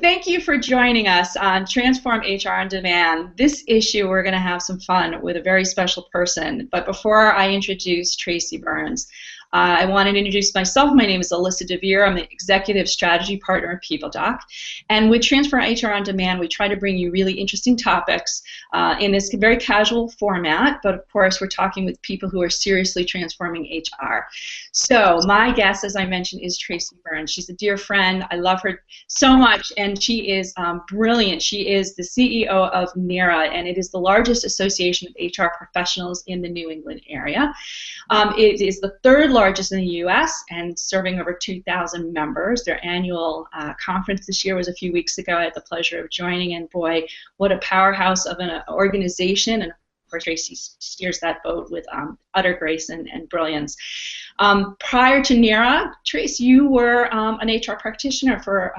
Thank you for joining us on Transform HR on Demand. This issue, we're going to have some fun with a very special person. But before I introduce Tracy Burns, I wanted to introduce myself. My name is Alyssa DeVere. I'm the Executive Strategy Partner at PeopleDoc. And with Transform HR on Demand, we try to bring you really interesting topics in this very casual format. But of course, we're talking with people who are seriously transforming HR. So my guest, as I mentioned, is Tracy Burns. She's a dear friend. I love her so much, and she is brilliant. She is the CEO of NEHRA, and it is the largest association of HR professionals in the New England area. It is the third largest in the U.S. and serving over 2,000 members. Their annual conference this year was a few weeks ago. I had the pleasure of joining, and boy, what a powerhouse of an organization. And of course, Tracy steers that boat with utter grace and brilliance. Prior to NEHRA, Trace, you were an HR practitioner for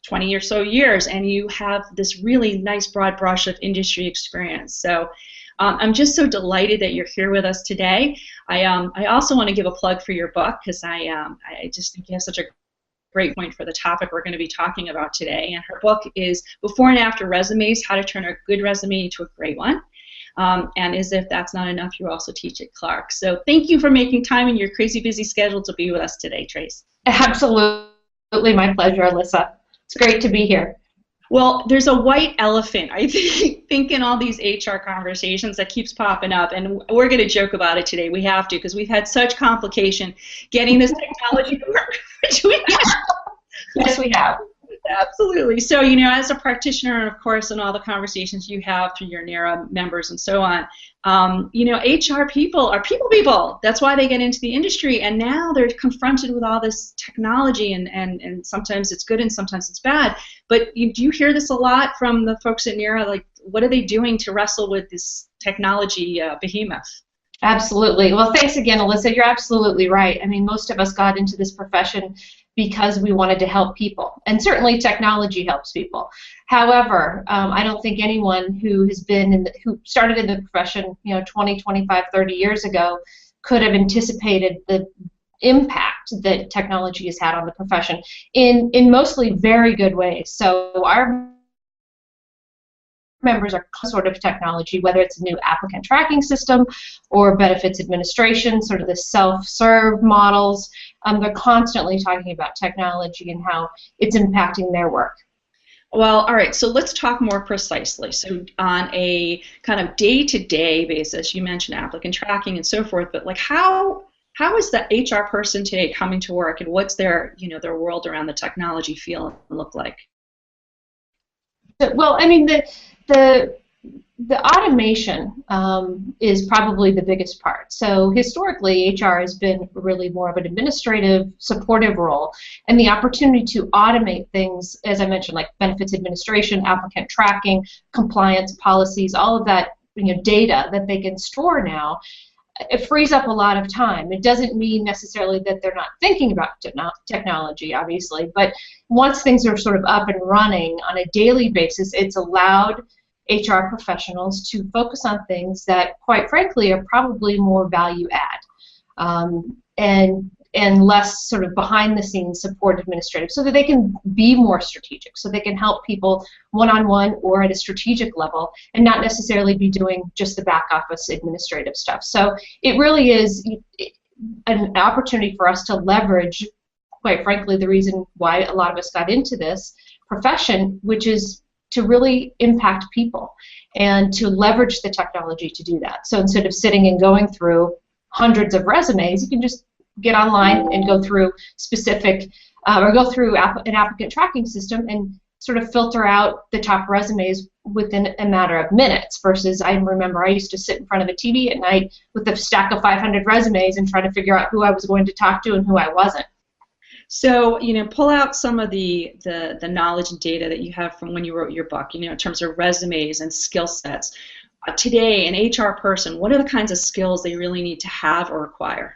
20 or so years, and you have this really nice broad brush of industry experience. So I'm just so delighted that you're here with us today. I also want to give a plug for your book, because I just think you have such a great point for the topic we're going to be talking about today. And her book is Before and After Resumes, How to Turn a Good Resume into a Great One. And as if that's not enough, you also teach at Clark. So thank you for making time in your crazy busy schedule to be with us today, Trace. Absolutely, my pleasure, Alyssa. It's great to be here. Well, there's a white elephant, I think, in all these HR conversations that keeps popping up, and we're going to joke about it today. We have to, because we've had such complication getting this technology to work. Yes, we have. Absolutely. So, you know, as a practitioner, and of course, in all the conversations you have through your NEHRA members and so on, you know, HR people are people. That's why they get into the industry, and now they're confronted with all this technology, and sometimes it's good and sometimes it's bad. But do you hear this a lot from the folks at NEHRA? Like, what are they doing to wrestle with this technology behemoth? Absolutely. Well, thanks again, Alyssa. You're absolutely right. I mean, most of us got into this profession because we wanted to help people, and certainly technology helps people. However, I don't think anyone who has been who started in the profession, you know, 20, 25, 30 years ago could have anticipated the impact that technology has had on the profession in mostly very good ways. So our members are sort of technology, whether it's a new applicant tracking system or benefits administration, sort of the self-serve models. They're constantly talking about technology and how it's impacting their work. Well, all right, so let's talk more precisely. So on a kind of day-to-day basis, you mentioned applicant tracking and so forth, but like how is the HR person today coming to work, and what's their, you know, their world around the technology feel and look like? Well, I mean, the automation is probably the biggest part. So historically, HR has been really more of an administrative, supportive role, and the opportunity to automate things, as I mentioned, like benefits administration, applicant tracking, compliance policies, all of that, you know, data that they can store now, it frees up a lot of time. It doesn't mean necessarily that they're not thinking about technology, obviously, but once things are sort of up and running on a daily basis, it's allowed HR professionals to focus on things that, quite frankly, are probably more value add and less sort of behind-the-scenes support administrative, so that they can be more strategic, so they can help people one-on-one or at a strategic level and not necessarily be doing just the back office administrative stuff. So it really is an opportunity for us to leverage, quite frankly, the reason why a lot of us got into this profession, which is to really impact people and to leverage the technology to do that. So instead of sitting and going through hundreds of resumes, you can just get online and go through specific, or go through an applicant tracking system and sort of filter out the top resumes within a matter of minutes, versus I remember I used to sit in front of a TV at night with a stack of 500 resumes and try to figure out who I was going to talk to and who I wasn't. So, you know, pull out some of the knowledge and data that you have from when you wrote your book, you know, in terms of resumes and skill sets. Today, an HR person, what are the kinds of skills they really need to have or acquire?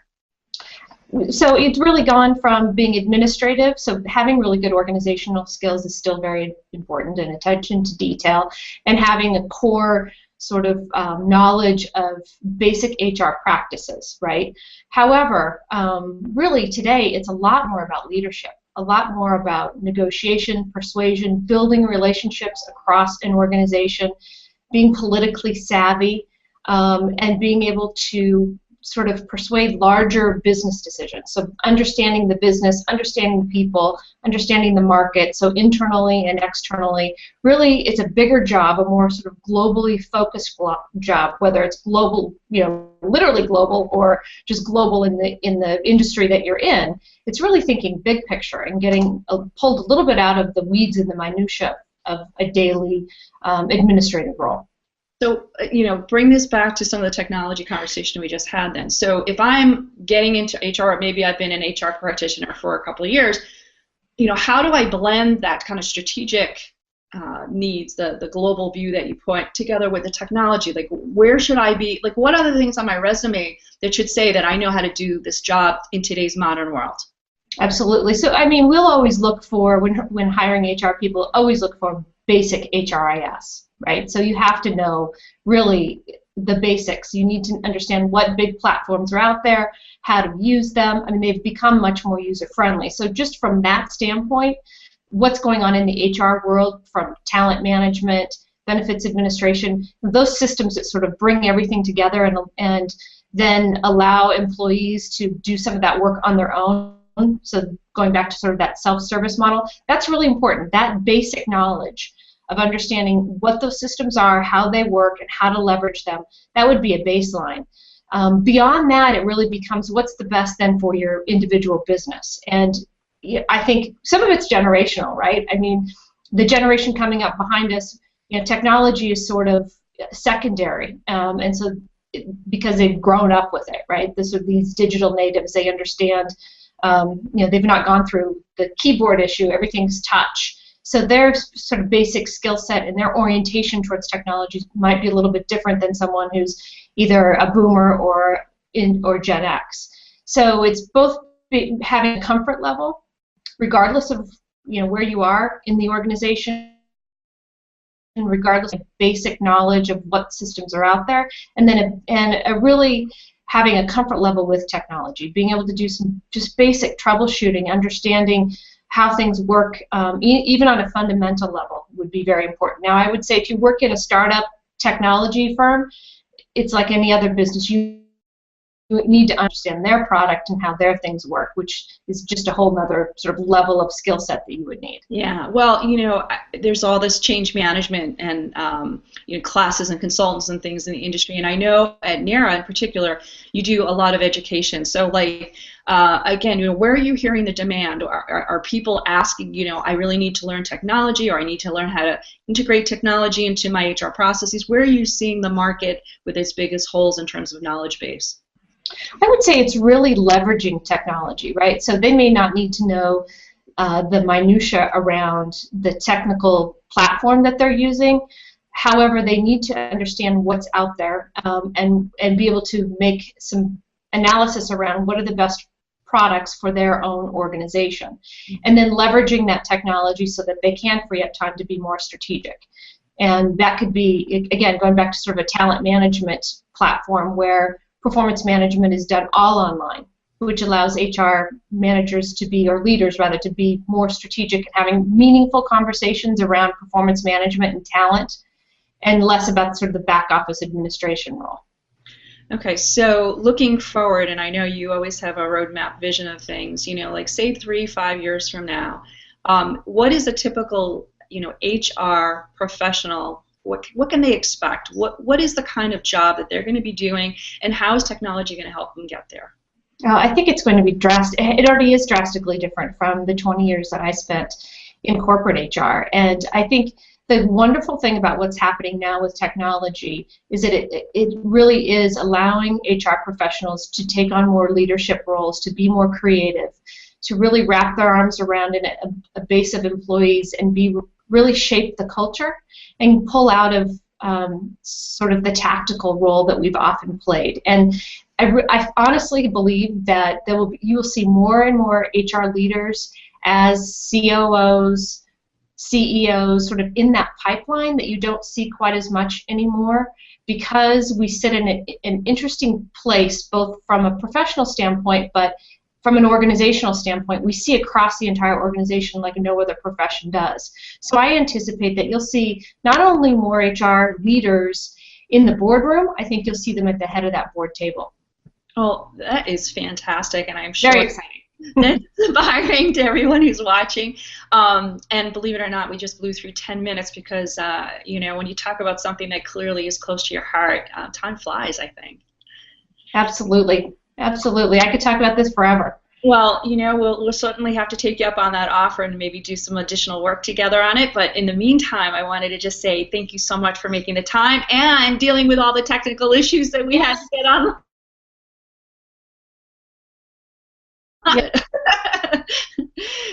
So it's really gone from being administrative, so having really good organizational skills is still very important, and attention to detail, and having a core sort of knowledge of basic HR practices, right? However, really today it's a lot more about leadership. a lot more about negotiation, persuasion, building relationships across an organization, being politically savvy, and being able to sort of persuade larger business decisions. So understanding the business, understanding the people, understanding the market, so internally and externally. Really, it's a bigger job, a more sort of globally focused job, whether it's global, literally global, or just global in the industry that you're in. It's really thinking big picture and getting pulled a little bit out of the weeds and the minutia of a daily administrative role. So, bring this back to some of the technology conversation we just had then. So if I'm getting into HR, or maybe I've been an HR practitioner for a couple of years, how do I blend that kind of strategic needs, the global view that you put together with the technology? Like, where should I be? Like, what are the things on my resume that should say that I know how to do this job in today's modern world? Absolutely. So, we'll always look for, when hiring HR people, always look for basic HRIS. Right? So you have to know really the basics. You need to understand what big platforms are out there, how to use them. They've become much more user-friendly. So just from that standpoint, what's going on in the HR world, from talent management, benefits administration, those systems that sort of bring everything together and then allow employees to do some of that work on their own. So going back to sort of that self-service model, that's really important. That basic knowledge of understanding what those systems are, how they work, and how to leverage them, that would be a baseline. Beyond that, it really becomes what's the best then for your individual business. And I think some of it's generational, right? The generation coming up behind us, technology is sort of secondary, and so because they've grown up with it, right? These digital natives, they understand. They've not gone through the keyboard issue. Everything's touch. So their sort of basic skill set and their orientation towards technology might be a little bit different than someone who's either a boomer or Gen X. So it's both having a comfort level, regardless of where you are in the organization, and regardless of basic knowledge of what systems are out there, and then really having a comfort level with technology, being able to do some just basic troubleshooting, understanding how things work, even on a fundamental level, would be very important. Now, I would say if you work in a startup technology firm, it's like any other business. You need to understand their product and how their things work, which is just a whole other sort of level of skill set that you would need. Yeah, well, there's all this change management and classes and consultants and things in the industry, and I know at NEHRA in particular, you do a lot of education. So, like, again, where are you hearing the demand? Are people asking, I really need to learn technology, or I need to learn how to integrate technology into my HR processes? Where are you seeing the market with its biggest holes in terms of knowledge base? I would say it's really leveraging technology, right? So they may not need to know the minutia around the technical platform that they're using. However, they need to understand what's out there and be able to make some analysis around what are the best products for their own organization, and then leveraging that technology so that they can free up time to be more strategic. And that could be, again, going back to sort of a talent management platform where performance management is done all online, which allows HR managers to be, or leaders rather, to be more strategic and having meaningful conversations around performance management and talent, and less about sort of the back office administration role. Okay, so looking forward, and I know you always have a roadmap vision of things, like say 3-5 years from now, what is a typical, HR professional? What can they expect? What is the kind of job that they're going to be doing, and how is technology going to help them get there? I think it's going to be drastic. It already is drastically different from the 20 years that I spent in corporate HR. And I think the wonderful thing about what's happening now with technology is that it really is allowing HR professionals to take on more leadership roles, to be more creative, to really wrap their arms around a base of employees and really shape the culture and pull out of sort of the tactical role that we've often played. And I honestly believe that you will see more and more HR leaders as COOs, CEOs, sort of in that pipeline that you don't see quite as much anymore, because we sit in an interesting place, both from a professional standpoint, but from an organizational standpoint, we see across the entire organization like no other profession does. So I anticipate that you'll see not only more HR leaders in the boardroom, I think you'll see them at the head of that board table. Oh, that is fantastic, and I'm sure very exciting. That's inspiring to everyone who's watching. And believe it or not, we just blew through 10 minutes because, you know, when you talk about something that clearly is close to your heart, time flies, I think. Absolutely. Absolutely. I could talk about this forever. Well, you know, we'll certainly have to take you up on that offer and maybe do some additional work together on it. But in the meantime, I wanted to just say thank you so much for making the time and dealing with all the technical issues that we had to get on.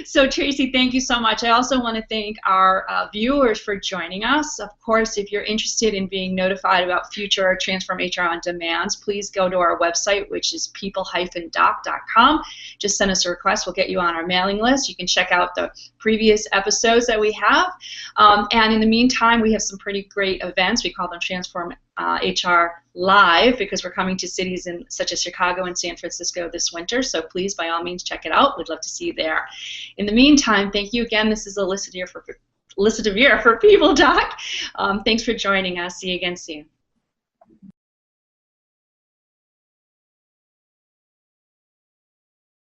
So Tracy, thank you so much. I also want to thank our viewers for joining us. Of course, if you're interested in being notified about future Transform HR on Demands, please go to our website, which is people-doc.com. Just send us a request. We'll get you on our mailing list. You can check out the previous episodes that we have. And in the meantime, we have some pretty great events. We call them Transform HR Live because we're coming to cities such as Chicago and San Francisco this winter. So please, by all means, check it out. We'd love to see you there. In the meantime, thank you again. This is Alyssa Deere for People Doc. Thanks for joining us. See you again soon.